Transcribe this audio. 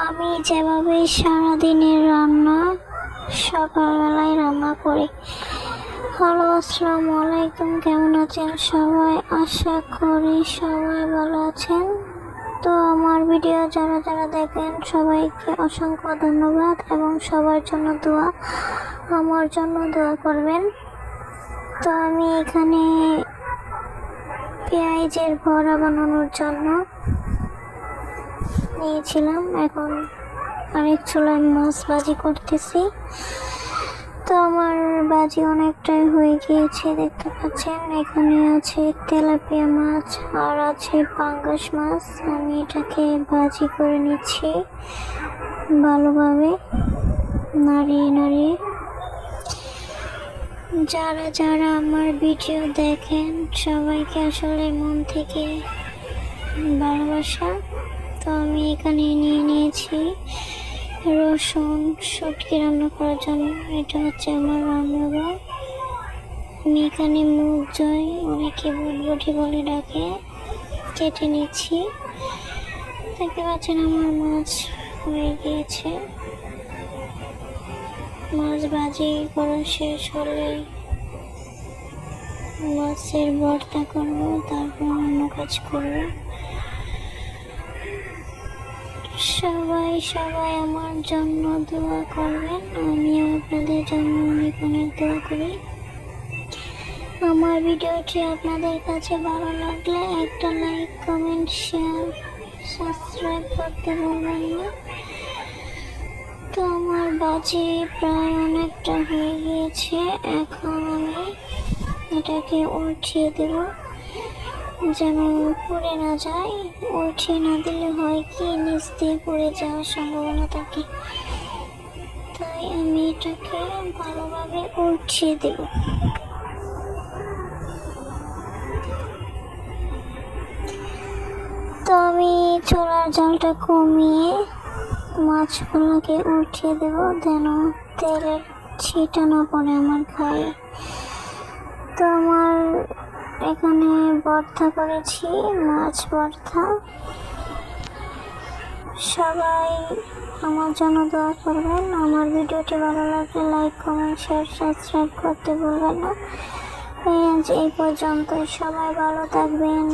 আমি যেভাবে সারাদিনের রান্না সকালবেলায় রান্না করি। হ্যালো, আসসালামু আলাইকুম। কেমন আছেন সবাই? আশা করি সবাই ভালো আছেন। তো আমার ভিডিও যারা যারা দেখেন সবাইকে অসংখ্য ধন্যবাদ এবং সবার জন্য দোয়া, আমার জন্য দোয়া করবেন। তো আমি এখানে পেঁয়াজের বড়া বানানোর জন্য নিয়েছিলাম। এখন অনেক চুলায় মাছ ভাজি করতেছি। তো আমার ভাজি অনেকটাই হয়ে গিয়েছে, দেখতে পাচ্ছেন। এখানে আছে তেলাপিয়া মাছ আর আছে পাঙ্গাস মাছ। আমি এটাকে ভাজি করে নিচ্ছি ভালোভাবে নাড়িয়ে নাড়িয়ে। যারা যারা আমার ভিডিও দেখেন সবাইকে আসলে মন থেকে ভালোবাসা। তো আমি এখানে নিয়ে নিয়েছি রসুন শুটকি রান্না করার জন্য। এটা হচ্ছে আমার রান্নাঘর। আমি এখানে মুগ জয়, অনেকে বটবটি বলে ডাকে, কেটে নিচ্ছি। দেখতে পাচ্ছেন আমার মাছ হয়ে গিয়েছে। মাছ ভাজি করা শেষ হলে মাছের ভর্তা করবো, তারপর অন্য কাজ করবো। সবাই সবাই আমার জন্য দোয়া করবেন, আমিও আপনাদের জন্য অনেক অনেক দোয়া করি। আমার ভিডিওটি আপনাদের কাছে ভালো লাগলে একটা লাইক, কমেন্ট, শেয়ার, সাবস্ক্রাইব করতে ভুলবেন না। তো আমার ভাজি প্রায় অনেকটা হয়ে গিয়েছে। এখন আমি এটাকে উল্টিয়ে দেব যেন পুড়ে না যায়। উল্টিয়ে না দিলে হয় কি, নিচ দিয়ে পুড়ে যাওয়ার সম্ভাবনা থাকে। তাই আমি এটাকে ভালোভাবে উল্টিয়ে দেব। তো আমি চুলার জালটা কমিয়ে মাছগুলোকে উল্টিয়ে দেব যেন তেলের ছিটা না পড়ে আমার গায়ে। তো আমার এখানে ভর্তা করেছি, মাছ ভর্তা। সবাই আমার জন্য দোয়া করবেন। আমার ভিডিওটি ভালো লাগলে লাইক, কমেন্ট, শেয়ার, সাবস্ক্রাইব করতে ভুলবেন না। এই পর্যন্ত, সবাই ভালো থাকবেন।